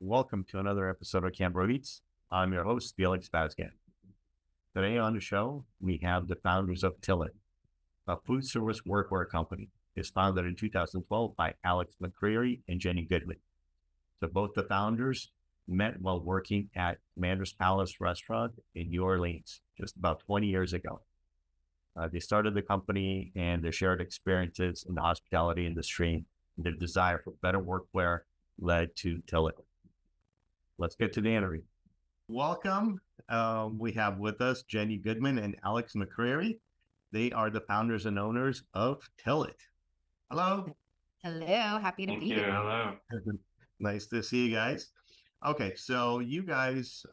Welcome to another episode of Cambro Eats. I'm your host, Felix Bazgan. Today on the show, we have the founders of Tilit, a food service workwear company. It's founded in 2012 by Alex McCrery and Jenny Goodman. So both the founders met while working at Commander's Palace restaurant in New Orleans just about 20 years ago. They started the company and their shared experiences in the hospitality industry and their desire for better workwear led to Tilit. Let's get to the interview. Welcome. We have with us Jenny Goodman and Alex McCrery. They are the founders and owners of Tilit. Hello. Hello. Happy to be here. Hello. Nice to see you guys. Okay, so you guys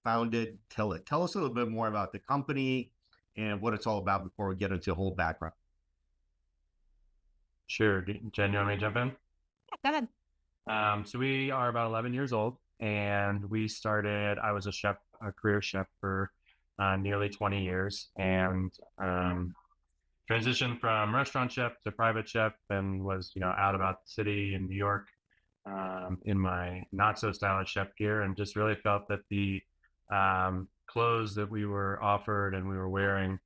founded Tilit. Tell us a little bit more about the company and what it's all about before we get into the whole background. Sure. Jen, you want me to jump in? Go ahead. So we are about 11 years old, and I was a career chef for nearly 20 years, and transitioned from restaurant chef to private chef, and was, out about the city in New York in my not so stylish chef gear, and just really felt that the clothes that we were offered and we were wearing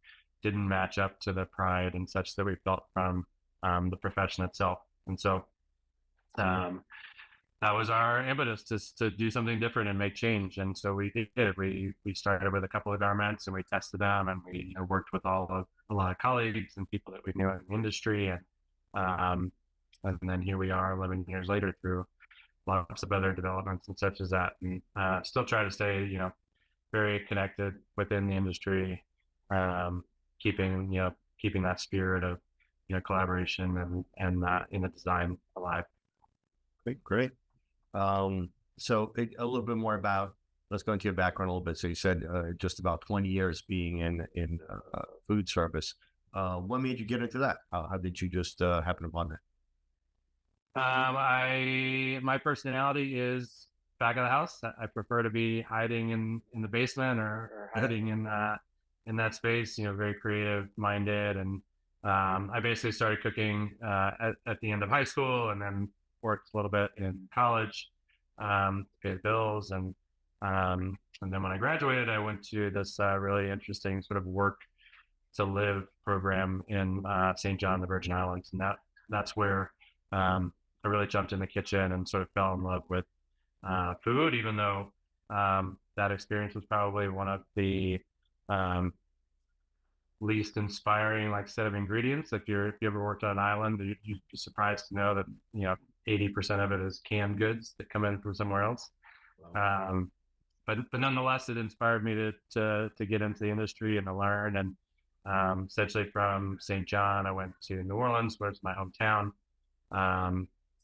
didn't match up to the pride and such that we felt from the profession itself. And so that was our impetus to do something different and make change. And so we did. We started with a couple of garments and we tested them, and we worked with a lot of colleagues and people that we knew in the industry. And then here we are 11 years later through lots of other developments and such as that. And still try to stay, very connected within the industry, keeping that spirit of, collaboration and in the design alive. Great. So a little bit more about, let's go into your background a little bit. So you said just about 20 years being in food service. What made you get into that? How did you just happen upon that? My personality is back of the house. I prefer to be hiding in the basement or hiding in that space, very creative minded. And I basically started cooking at the end of high school, and then worked a little bit in college, paid bills. And then when I graduated, I went to this really interesting sort of work to live program in St. John, the Virgin Islands. And that's where I really jumped in the kitchen and sort of fell in love with food, even though that experience was probably one of the least inspiring set of ingredients. If you ever worked on an island, you'd be surprised to know that 80% of it is canned goods that come in from somewhere else. Wow. But nonetheless, it inspired me to get into the industry and to learn. And essentially from St. John, I went to New Orleans, where it's my hometown.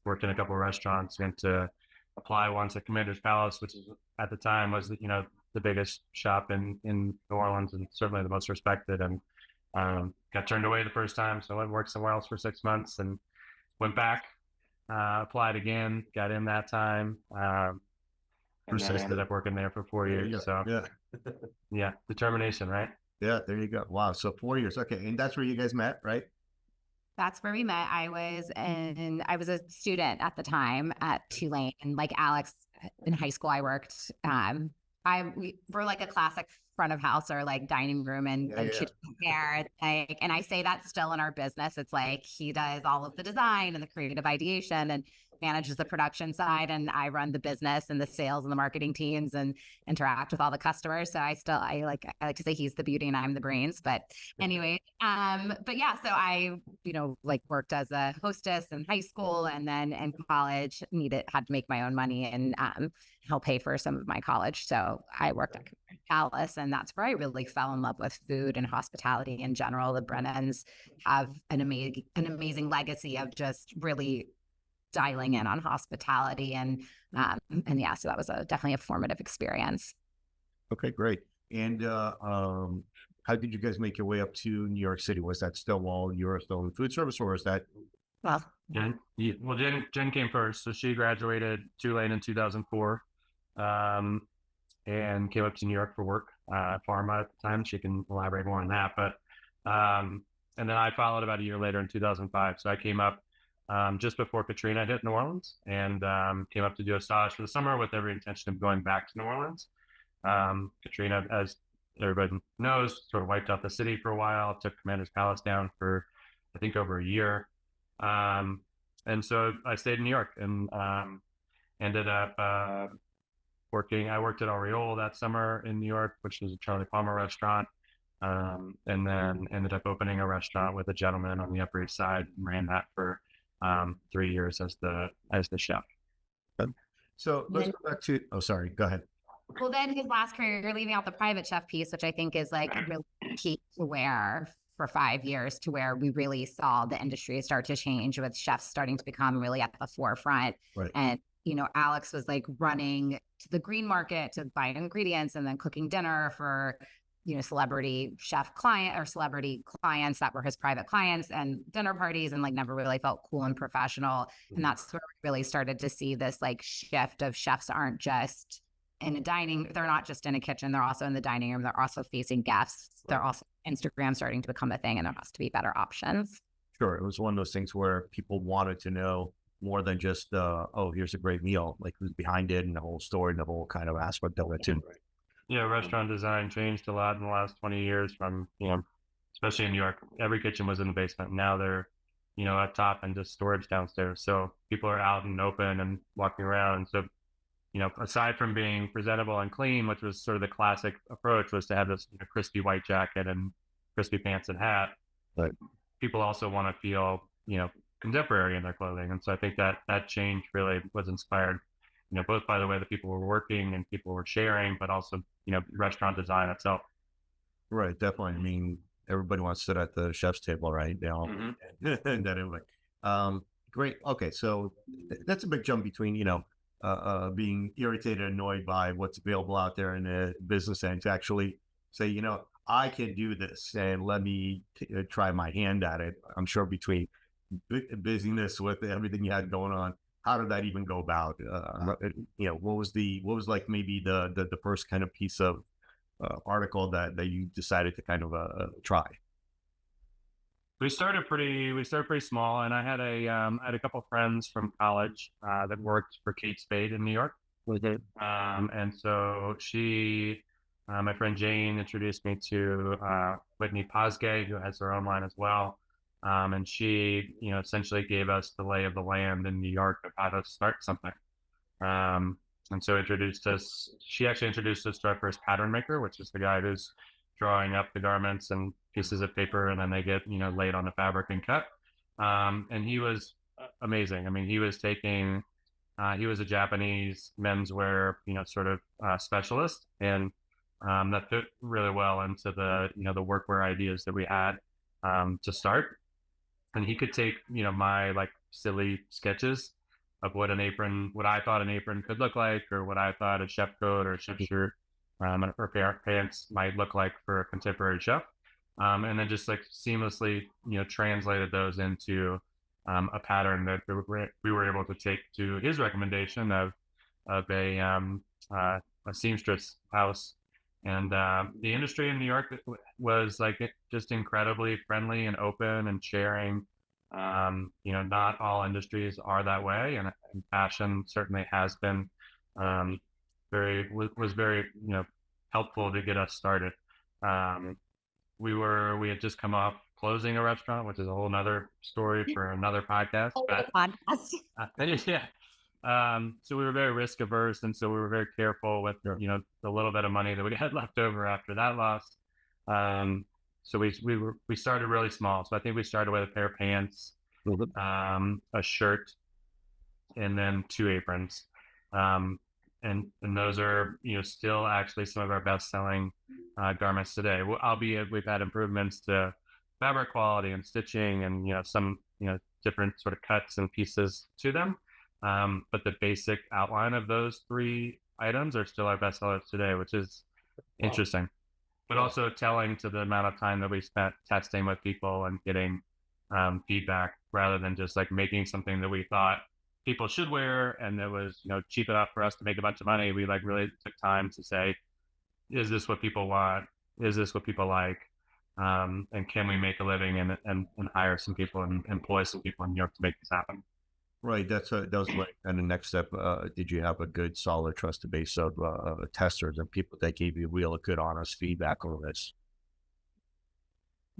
Worked in a couple of restaurants, went to apply once at Commander's Palace, which is at the time was the biggest shop in New Orleans and certainly the most respected. And got turned away the first time, so I went and worked somewhere else for 6 months and went back, applied again, got in that time, and then ended up working there for 4 years. So yeah, determination, right? Yeah, there you go. Wow. So 4 years. Okay. And that's where you guys met, right? That's where we met. I was a student at the time at Tulane, and like Alex in high school, I worked. We're like a classic front of house or like dining room and kitchen there. And I say that's still in our business. It's like he does all of the design and the creative ideation and manages the production side, and I run the business and the sales and the marketing teams and interact with all the customers. So I like to say he's the beauty and I'm the brains. But anyway, but yeah, so I worked as a hostess in high school, and then in college had to make my own money and help pay for some of my college. So I worked at Palace, and that's where I really fell in love with food and hospitality in general. The Brennans have an amazing legacy of just really dialing in on hospitality, and yeah, so that was definitely a formative experience. Okay, great. And how did you guys make your way up to New York City? Was that still while you were still in food service, or was that? Well, Jen came first, so she graduated Tulane in 2004, and came up to New York for work, pharma at the time. She can elaborate more on that, but and then I followed about a year later in 2005. So I came up just before Katrina hit New Orleans, and came up to do a stage for the summer with every intention of going back to New Orleans. Katrina, as everybody knows, sort of wiped out the city for a while, took Commander's Palace down for, I think, over a year. And so I stayed in New York and ended up working. I worked at Aureole that summer in New York, which was a Charlie Palmer restaurant. And then ended up opening a restaurant with a gentleman on the Upper East Side and ran that for 3 years as the chef. So let's go back to, oh, sorry, go ahead. Well, then his last career, you're leaving out the private chef piece, which I think is like really key to where for 5 years to where we really saw the industry start to change with chefs starting to become really at the forefront. Right. And, you know, Alex was like running to the green market to buy ingredients and then cooking dinner for, you know, celebrity chef client or celebrity clients that were his private clients and dinner parties, and like never really felt cool and professional. And that's where we really started to see this like shift of chefs aren't just in a dining, they're not just in a kitchen, they're also in the dining room, they're also facing guests, they're also Instagram starting to become a thing, and there has to be better options. Sure. It was one of those things where people wanted to know more than just, oh, here's a great meal, like who's behind it and the whole story and the whole kind of aspect of it too. Yeah, restaurant design changed a lot in the last 20 years from, you know, especially in New York, every kitchen was in the basement. Now they're, you know, up top and just storage downstairs. So people are out and open and walking around. So, you know, aside from being presentable and clean, which was sort of the classic approach, was to have this, you know, crispy white jacket and crispy pants and hat. Right. People also want to feel, you know, contemporary in their clothing. And so I think that change really was inspired, you know, both by the way that people were working and people were sharing, but also, you know, restaurant design itself. Right. Definitely. I mean, everybody wants to sit at the chef's table, right? They all, and that anyway. Great. Okay. So that's a big jump between, you know, being irritated, annoyed by what's available out there in the business end to actually say, you know, I can do this and let me try my hand at it. I'm sure between busyness with everything you had going on, how did that even go about? You know, what was like maybe the first kind of piece of article that you decided to kind of try? We started pretty small, and I had a couple friends from college that worked for Kate Spade in New York. And so she, my friend Jane, introduced me to Whitney Pasgay, who has her own line as well. And she, you know, essentially gave us the lay of the land in New York of how to start something. And so she actually introduced us to our first pattern maker, which is the guy who's drawing up the garments and pieces of paper, and then they get, you know, laid on the fabric and cut. And he was amazing. I mean, he was a Japanese menswear, you know, sort of specialist, and that fit really well into the, you know, the workwear ideas that we had to start. And he could take, you know, my like silly sketches of what I thought an apron could look like, or what I thought a chef coat or a chef shirt or pants might look like for a contemporary chef. And then just like seamlessly, you know, translated those into a pattern that we were able to take to his recommendation of a seamstress house. And the industry in New York was like just incredibly friendly and open and sharing. You know, not all industries are that way, and fashion certainly has been very, you know, helpful to get us started. We had just come off closing a restaurant, which is a whole nother story for another podcast. Yeah. So we were very risk averse, and so we were very careful with, you know, the little bit of money that we had left over after that loss. So we started really small. So I think we started with a pair of pants, a shirt, and then 2 aprons. And those are, you know, still actually some of our best selling garments today. Albeit we've had improvements to fabric quality and stitching, and, you know, some, you know, different sort of cuts and pieces to them. But the basic outline of those 3 items are still our best sellers today, which is interesting, but also telling to the amount of time that we spent testing with people and getting feedback, rather than just like making something that we thought people should wear and that was, you know, cheap enough for us to make a bunch of money. We like really took time to say, is this what people want? Is this what people like? and can we make a living and hire some people and employ some people in New York to make this happen? Right. That was what, and the next step, did you have a good, solid, trusted base of testers and people that gave you real good, honest feedback on this?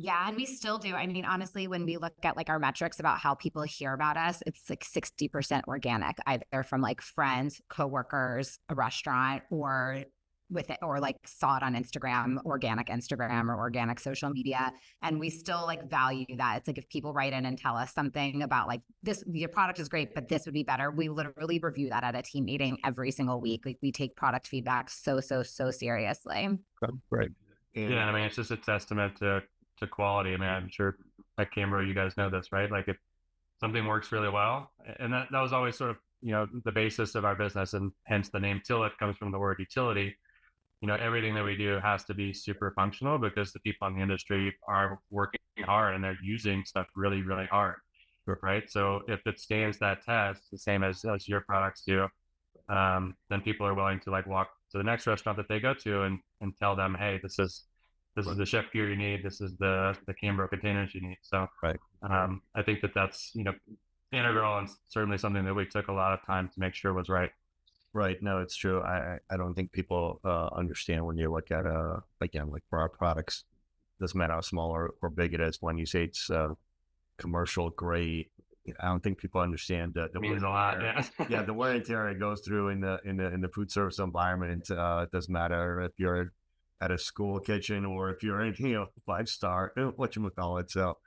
Yeah, and we still do. I mean, honestly, when we look at like our metrics about how people hear about us, it's like 60% organic, either from like friends, coworkers, a restaurant, or with it, or like saw it on organic Instagram or organic social media. And we still like value that. It's like if people write in and tell us something about like this, your product is great, but this would be better. We literally review that at a team meeting every single week. Like we take product feedback so seriously. Okay, great. And Yeah, I mean, it's just a testament to quality. I mean, I'm sure at Cambro, you guys know this, right? Like if something works really well, and that was always sort of, the basis of our business, and hence the name Tilit comes from the word utility. Everything that we do has to be super functional because the people in the industry are working hard and they're using stuff really, really hard. Right. So if it stands that test, the same as your products do, then people are willing to like walk to the next restaurant that they go to and tell them, hey, this is the chef gear you need. This is the Cambro containers you need. So right. I think that's, integral and certainly something that we took a lot of time to make sure was right. Right. No, it's true. I don't think people understand when you look at again, like for our products, doesn't matter how small or big it is. When you say it's commercial grade, I don't think people understand the It means a lot. Yeah. Yeah, the wear and tear it goes through in the food service environment. It doesn't matter if you're at a school kitchen or if you're in 5-star, whatchamacallit. So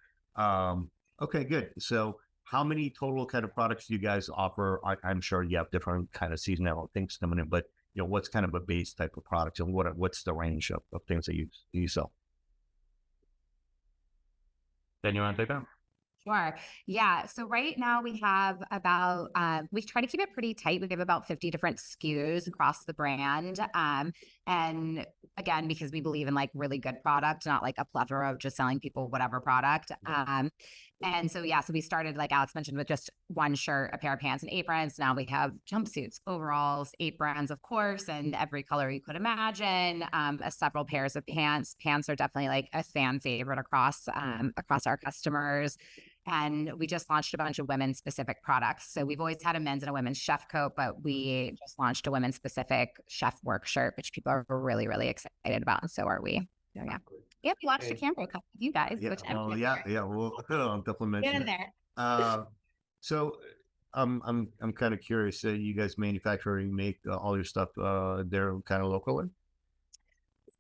okay, good. So how many total kind of products do you guys offer? I'm sure you have different kind of seasonal things coming in, but what's kind of a base type of product, and what's the range of things that you sell? Then you want to take that? Sure. Yeah. So right now we have about, we try to keep it pretty tight. We have about 50 different SKUs across the brand. And again, because we believe in like really good product, not like a plethora of just selling people whatever product. And so, yeah, so we started, like Alex mentioned, with just one shirt, a pair of pants and aprons. Now we have jumpsuits, overalls, aprons, of course, and every color you could imagine, several pairs of pants. Pants are definitely like a fan favorite across our customers. And we just launched a bunch of women's specific products. So we've always had a men's and a women's chef coat, but we just launched a women's specific chef work shirt, which people are really, really excited about. And so are we. So, yeah. Yeah, we launched a Cambro cup with you guys. Yeah, which We'll definitely mention get in there. So I'm kind of curious. You guys manufacture and make all your stuff there kind of locally?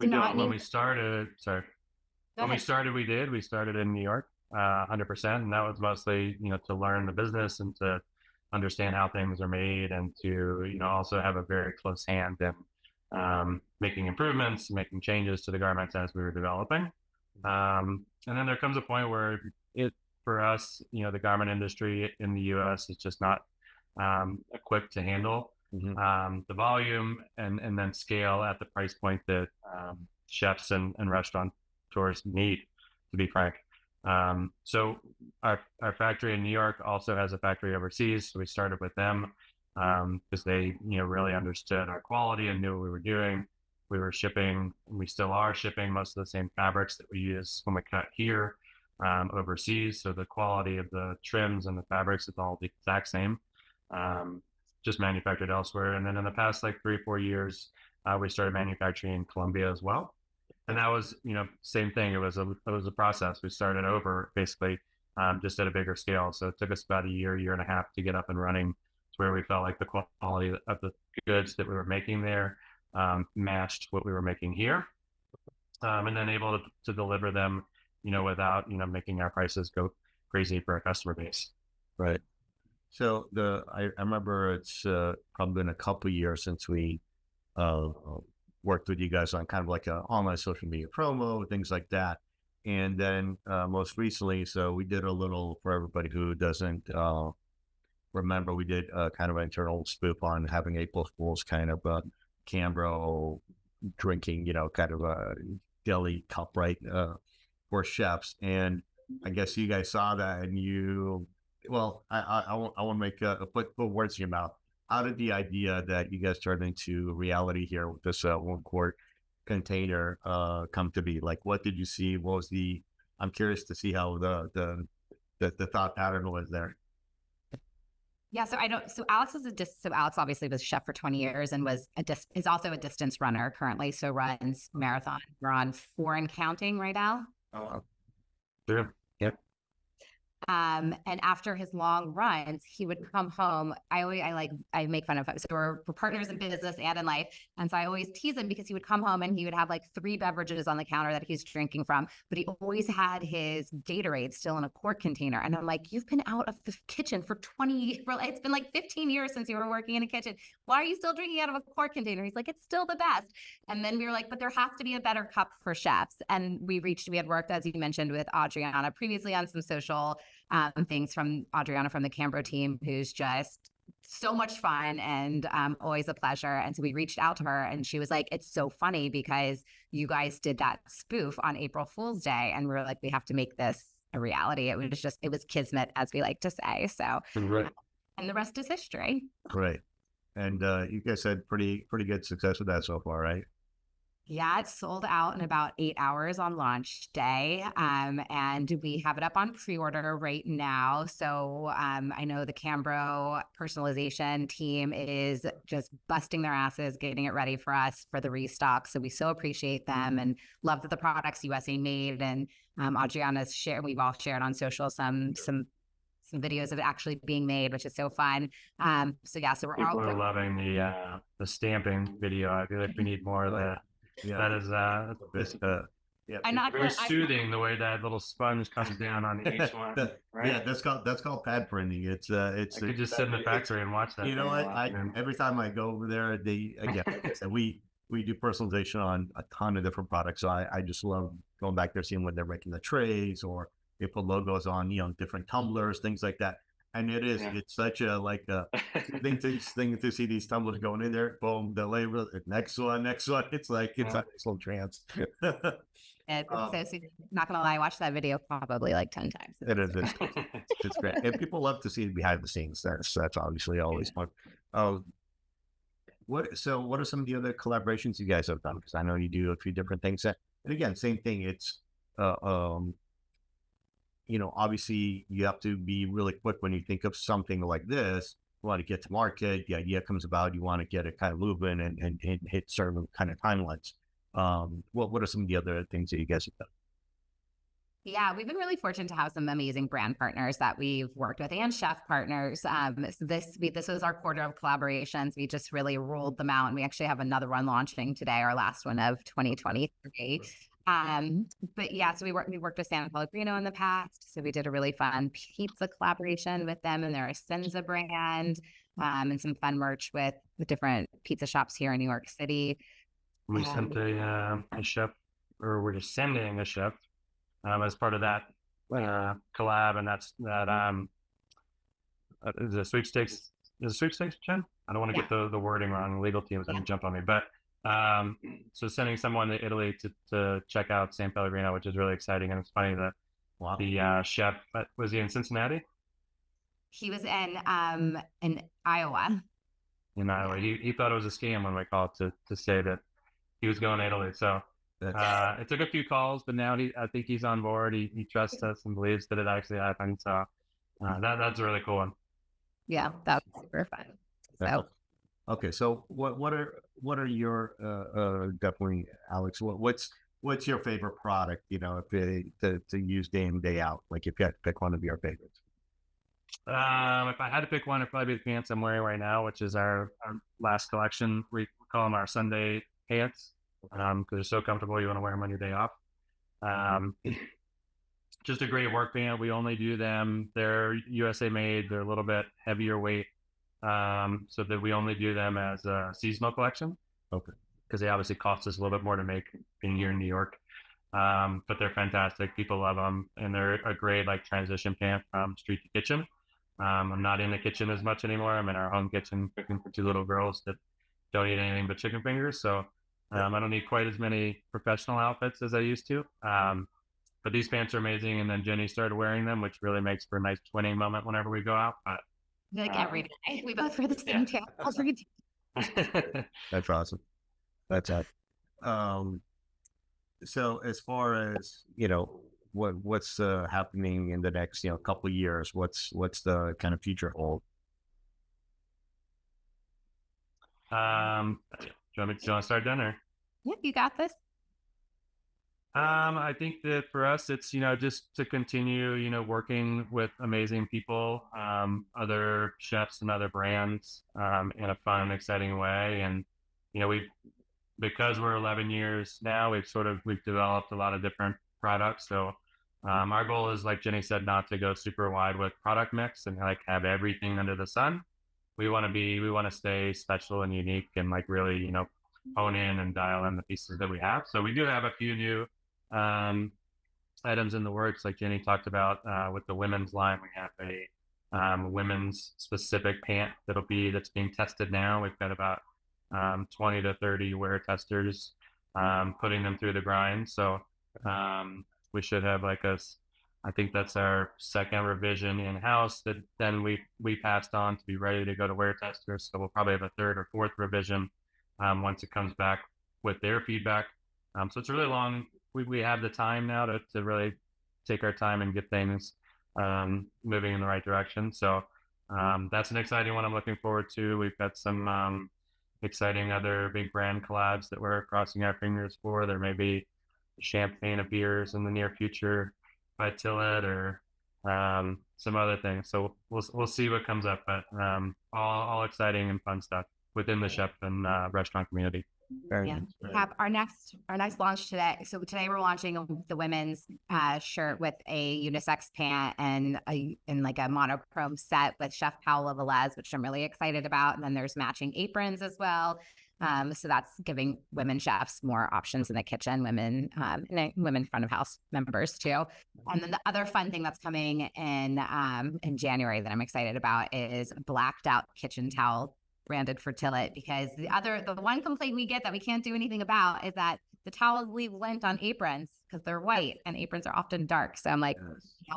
We don't. When we started, we started in New York, 100%, and that was mostly to learn the business and to understand how things are made, and to also have a very close hand in making improvements, making changes to the garments as we were developing. And then there comes a point where for us, the garment industry in the U.S. is just not equipped to handle the volume and then scale at the price point that chefs and restaurateurs need, to be frank. So our factory in New York also has a factory overseas. So we started with them because they really understood our quality and knew what we were doing. We were shipping, and we still are shipping, most of the same fabrics that we use when we cut here overseas. So the quality of the trims and the fabrics is all the exact same, just manufactured elsewhere. And then in the past like 3 or 4 years, we started manufacturing in Colombia as well. And that was, same thing. It was a process. We started over basically just at a bigger scale. So it took us about a year and a half to get up and running to where we felt like the quality of the goods that we were making there matched what we were making here, and then able to deliver them, without, making our prices go crazy for our customer base. Right. So I remember it's probably been a couple of years since we worked with you guys on kind of like an online social media promo, things like that. And then most recently, so we did a little, for everybody who doesn't remember, we did kind of an internal spoof on having April Fool's kind of Cambro drinking, kind of a deli cup, right, for chefs. And I guess you guys saw that, and I want to make put words in your mouth. How did the idea that you guys turned into reality here with this one quart container come to be? Like, what did you see? What was I'm curious to see how the thought pattern was there. Yeah, so Alex obviously was chef for 20 years and is also a distance runner currently. So runs marathon. We're on 4 and counting right now. Oh, Sure. Yep. And after his long runs, he would come home. I make fun of him. So we're partners in business and in life. And so I always tease him because he would come home and he would have like 3 beverages on the counter that he's drinking from, but he always had his Gatorade still in a quart container. And I'm like, you've been out of the kitchen for it's been like 15 years since you were working in a kitchen. Why are you still drinking out of a quart container? He's like, it's still the best. And then we were like, but there has to be a better cup for chefs. And we had worked, as you mentioned, with Adriana previously on some social things from Adriana from the Cambro team, who's just so much fun and always a pleasure. And so we reached out to her and she was like, it's so funny because you guys did that spoof on April Fool's Day. And we were like, we have to make this a reality. It was kismet, as we like to say. So, Right. And the rest is history. Great. And you guys had pretty good success with that so far, right? Yeah, it's sold out in about 8 hours on launch day. And we have it up on pre-order right now. So I know the Cambro personalization team is just busting their asses, getting it ready for us for the restock. So we so appreciate them and love that the product's USA made. And Adriana's we've all shared on social some videos of it actually being made, which is so fun. So we're People are loving the stamping video. I feel like we need more of that. Yeah, that is yeah. Very soothing the way that little sponge comes down on each one. Right? Yeah, that's called pad printing. I could just sit in the factory and watch that. You know what? Every time I go over there, we do personalization on a ton of different products. So I just love going back there, seeing when they're making the trays or they put logos on, different tumblers, things like that. And it's such a thing to see these tumblers going in there. Boom, the label, next one. It's like it's a nice little trance. Not gonna lie, I watched that video probably like 10 times. It is. It's great, and people love to see behind the scenes. That's obviously always fun. What are some of the other collaborations you guys have done? Because I know you do a few different things. And again, same thing. It's obviously you have to be really quick when you think of something like this. You want to get to market. The idea comes about. You want to get it kind of moving and hit certain kind of timelines. What are some of the other things that you guys have done? Yeah, we've been really fortunate to have some amazing brand partners that we've worked with and chef partners. So this was our quarter of collaborations. We just really rolled them out, and we actually have another one launching today, our last one of 2023. But yeah, so we worked with San Pellegrino in the past. So we did a really fun pizza collaboration with them and their Essenza brand, and some fun merch with the different pizza shops here in New York City. We sent a chef, or we're just sending a chef as part of that collab, and that's the sweepstakes. Is it sweepstakes, Jen? I don't want to get the wording wrong. The legal team is going to jump on me, but so sending someone to Italy to check out San Pellegrino, which is really exciting. And it's funny that the chef, was he in Cincinnati? He was in Iowa. In Iowa. He thought it was a scam when we called to say that he was going to Italy. So it took a few calls, but now I think he's on board. He trusts us and believes that it actually happened. So that's a really cool one. Yeah, that was super fun. So. Okay, so what are your definitely, Alex? What's your favorite product? To use day in day out. Like if you had to pick one of your favorites. If I had to pick one, it'd probably be the pants I'm wearing right now, which is our last collection. We call them our Sunday pants because they're so comfortable. You want to wear them on your day off. Just a great work pant. We only do them. They're USA made. They're a little bit heavier weight. So that we only do them as a seasonal collection. Okay. Because they obviously cost us a little bit more to make being here in New York. But they're fantastic. People love them. And they're a great transition pant from street to kitchen. I'm not in the kitchen as much anymore. I'm in our home kitchen cooking for 2 little girls that don't eat anything but chicken fingers. So I don't need quite as many professional outfits as I used to. But these pants are amazing. And then Jenny started wearing them, which really makes for a nice twinning moment whenever we go out. But every day. We both wear the same pants every day. That's awesome. That's it. So as far as, what's happening in the next, couple of years, what's the kind of future hold? Do you want to start dinner? Yep, you got this. I think that for us, it's, just to continue, working with amazing people, other chefs and other brands, in a fun, exciting way. And, because we're 11 years now, we've developed a lot of different products. So, our goal is, like Jenny said, not to go super wide with product mix and like have everything under the sun. We want to stay special and unique and like really, hone in and dial in the pieces that we have. So we do have a few new items in the works, like Jenny talked about with the women's line. We have a women's specific pant that's being tested now. We've got about 20 to 30 wear testers putting them through the grind. So we should have I think that's our second revision in-house that then we passed on to be ready to go to wear testers. So we'll probably have a third or fourth revision once it comes back with their feedback. So it's really long. We have the time now to really take our time and get things moving in the right direction. So that's an exciting one I'm looking forward to. We've got some exciting other big brand collabs that we're crossing our fingers for. There may be champagne of beers in the near future by Tilit or some other things. So we'll see what comes up, but all exciting and fun stuff within the chef and restaurant community. Yeah, we have our next launch today. So today we're launching the women's shirt with a unisex pant and like a monochrome set with Chef Paola Velez, which I'm really excited about. And then there's matching aprons as well. So that's giving women chefs more options in the kitchen, women front of house members too. And then the other fun thing that's coming in January that I'm excited about is blacked out kitchen towel branded for Tilit, because the one complaint we get that we can't do anything about is that the towels leave lint on aprons because they're white and aprons are often dark. So I'm like,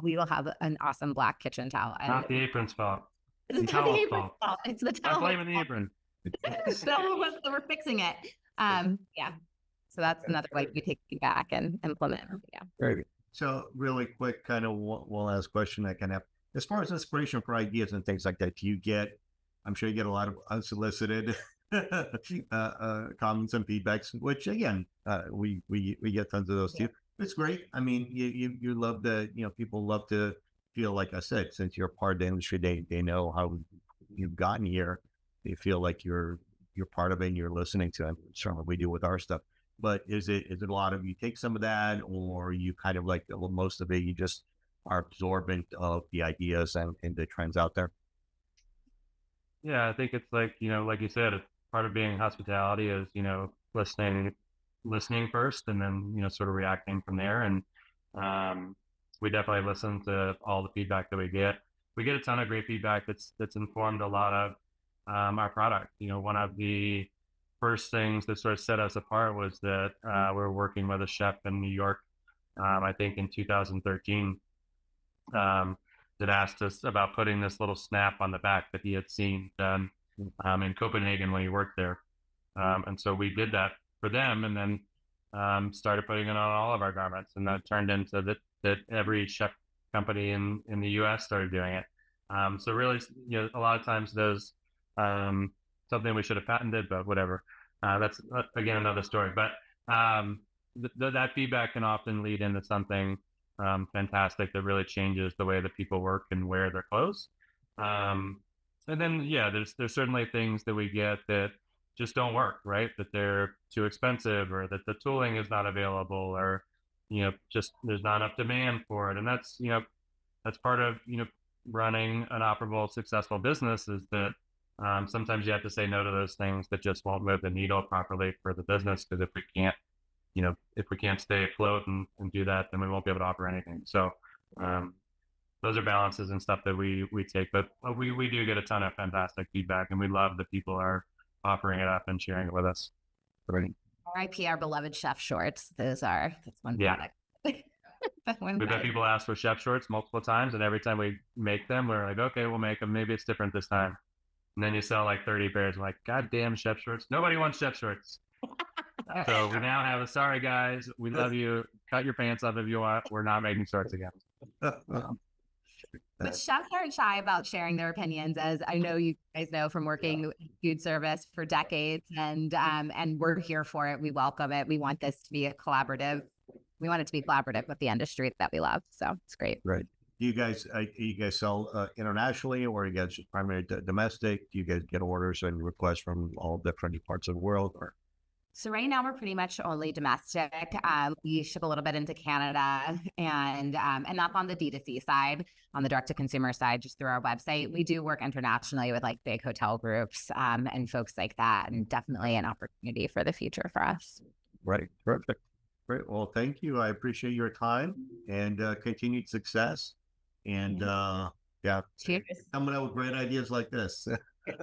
we will have an awesome black kitchen towel. Not the apron's fault. It's not the apron's fault. It's the towel. I'm blaming the apron. So we're fixing it. Yeah. So that's another way we take feedback and implement. Yeah. Very good. So really quick, kind of one last question I can have. As far as inspiration for ideas and things like that, I'm sure you get a lot of unsolicited comments and feedbacks, which again, we get tons of those too. It's great. I mean, you love people love to feel, like I said, since you're part of the industry, they know how you've gotten here. They feel like you're part of it and you're listening to them. Certainly we do with our stuff. But is it a lot of you take some of that, or you kind of like most of it, you just are absorbent of the ideas and the trends out there? Yeah, I think it's like you said, it's part of being in hospitality is, listening first and then, sort of reacting from there. And we definitely listen to all the feedback that we get. We get a ton of great feedback that's informed a lot of our product. One of the first things that sort of set us apart was that we were working with a chef in New York, I think in 2013, that asked us about putting this little snap on the back that he had seen done in Copenhagen when he worked there. And so we did that for them, and then started putting it on all of our garments. And that turned into that every chef company in the US started doing it. So really, a lot of times those, something we should have patented, but whatever. That's again, another story. But that feedback can often lead into something fantastic that really changes the way that people work and wear their clothes. And then, there's certainly things that we get that just don't work, right? That they're too expensive, or that the tooling is not available, or, just there's not enough demand for it. And that's part of, running an operable, successful business, is that sometimes you have to say no to those things that just won't move the needle properly for the business. Because if we can't stay afloat and do that, then we won't be able to offer anything. So those are balances and stuff that we take, but we do get a ton of fantastic feedback, and we love that people are offering it up and sharing it with us. RIP our beloved chef shorts. That's one product. We've had people ask for chef shorts multiple times, and every time we make them, we're like, okay, we'll make them. Maybe it's different this time. And then you sell like 30 pairs. I'm like, God damn chef shorts. Nobody wants chef shorts. So we now have a sorry guys, we love you. Cut your pants up if you want. We're not making shorts again. But chefs aren't shy about sharing their opinions, as I know you guys know from working food service for decades, and we're here for it. We welcome it. We want this to be a collaborative. We want it to be collaborative with the industry that we love. So it's great. Right. Do you guys sell internationally, or you guys just primarily domestic? Do you guys get orders and requests from all different parts of the world? Or So right now we're pretty much only domestic. We ship a little bit into Canada, and that's on the D2C side. On the direct to consumer side, just through our website. We do work internationally with like big hotel groups and folks like that, and definitely an opportunity for the future for us. right. Perfect. Great. Well, thank you. I appreciate your time and continued success. And yeah, Cheers. coming up with great ideas like this.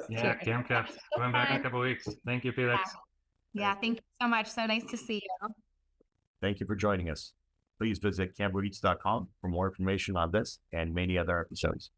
Yeah, Cam Cups. Coming back in a couple of weeks. Thank you, Felix. Yeah, thank you so much. So nice to see you. Thank you for joining us. Please visit CambroEats.com for more information on this and many other episodes.